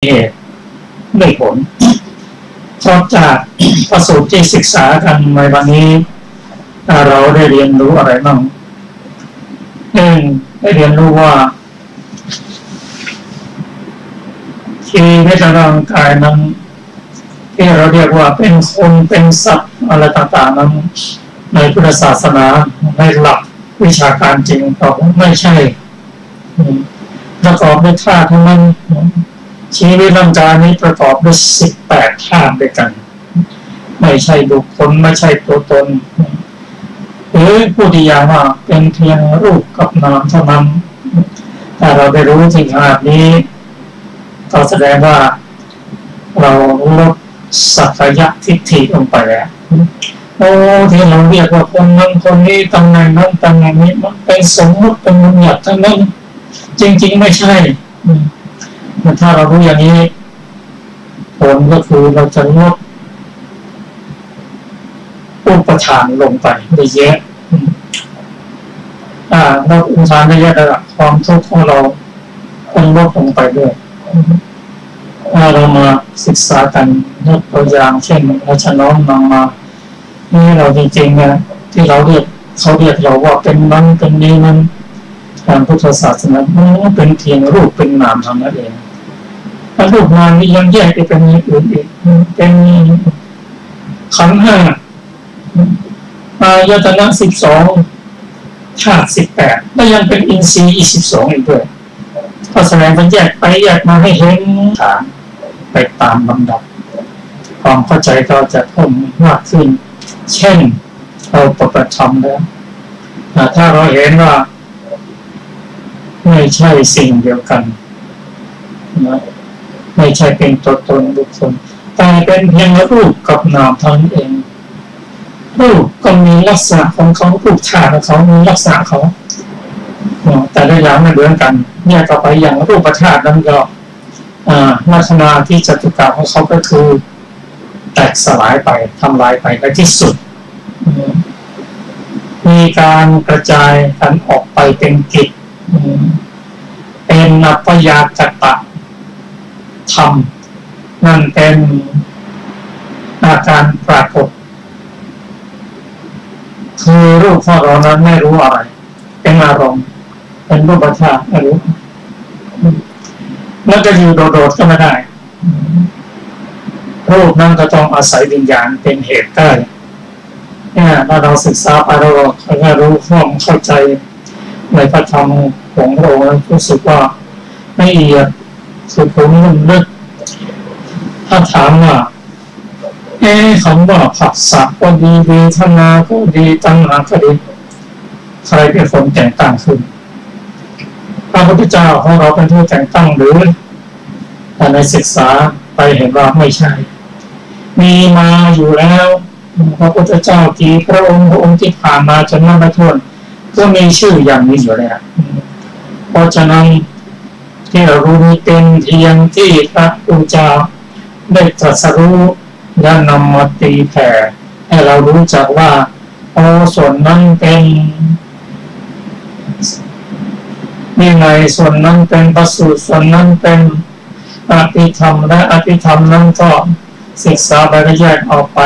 เหตุได้ผลเพราะจากพระสูตรที่ศึกษากันในวันนี้เราได้เรียนรู้อะไรบ้างได้เรียนรู้ว่าชีวิตร่างกายนั้นที่เราเรียกว่าเป็นคนเป็นสัตว์อะไรต่างๆนั้นในพุทธศาสนาในหลักวิชาการจริงก็ไม่ใช่ประกอบด้วยธาตุทั้งนั้นชีวิตร่างกายนี้ประกอบด้วย18ธาตุด้วยกันไม่ใช่บุคคลไม่ใช่ตัวตนหรือผู้ที่ยาว่าเป็นเพียงรูปกับนามเท่านั้นถ้าเราได้รู้ถึงขนาดนี้ก็แสดงว่าเราลดสักยะทิฏฐิลงไปแล้วที่เราเรียกว่าคนนั้นคนนี้ตำแหน่งนั้นตำแหน่งนี้มันเป็นสมมติเป็นบัญญัติทั้งนั้นจริงๆไม่ใช่ถ้าเรารู้อย่างนี้ผลก็คือเราจะลดอุปทานลงไปได้เยอะลดอุปทานได้เยอะระดับความทุกข์ของเราต้องลดลงไปด้วยเรามาศึกษากันยกตัวอย่างเช่นเราจะน้อมนำมานี่เราจริงๆนะที่เขาเรียกเราว่าเป็นนั้นเป็นนี้นั้นทางพุทธศาสนาเป็นเพียงรูปเป็นนามเท่านั้นเองรูปนามนี้ยังแยกไปเป็นอย่างอื่นอีกเป็นขันธ์ห้าอายตนะ12ธาตุ18แล้วยังเป็นอินทรีย์12อีกด้วยก็แสดงว่าแยกไปแยกมาให้เห็นฐานไปตามลำดับความเข้าใจก็จะเพิ่มมากขึ้นเช่นเราปฏิบัติธรรมแล้วถ้าเราเห็นว่าไม่ใช่สิ่งเดียวกันนะไม่ใช่เป็นตัวตนบุคคลแต่เป็นเพียงรูปกับนามเท่านั้นเองรูปก็มีลักษณะของเขารูปธาตุของเขามีลักษณะเขาแต่ละอย่างไม่เหมือนกันเนี่ยต่อไปอย่างรูปธาตุนั้นก็ลักษณะที่จตุกะของเขาก็คือแตกสลายไปทำลายไปในที่สุดมีการกระจายกันออกไปเป็นกิจเป็นอัปยากตะธรรมนั่นเป็นอาการปรากฏคือรูปของเรานั้นไม่รู้อะไรเป็นอารมณ์เป็นรูปธาตุไม่รู้แล้วจะอยู่โดดๆก็ไม่ได้รูปนั้นก็ต้องอาศัยวิญญาณเป็นเหตุได้เนี่ยถ้าเราศึกษาไปเราก็รู้ความเข้าใจในพระธรรมของพระองค์รู้สึกว่าไม่ละเอียดสุขุมลึกถ้าถามว่าคำว่าผัสสะก็ดีเวทนาก็ดีตัณหาก็ดีใครเป็นคนแต่งตั้งขึ้นพระพุทธเจ้าของเราเป็นผู้แต่งตั้งหรือแต่ในศึกษาไปเห็นว่าไม่ใช่มีมาอยู่แล้วพระพุทธเจ้ากี่พระองค์ที่ผ่านมาจนนับไม่ถ้วนก็มีชื่ออย่างนี้อยู่แล้วเพราะฉะนั้นที่เรารู้นี้เป็นเพียงที่พระพุทธเจ้าได้ตรัสรู้และนำมาตีแผ่ให้เรารู้จักว่าส่วนนั้นเป็นวินัยส่วนนั้นเป็นพระสูตรส่วนนั้นเป็นอภิธรรมและอภิธรรมนั้นก็ศึกษาไปก็แยกออกไป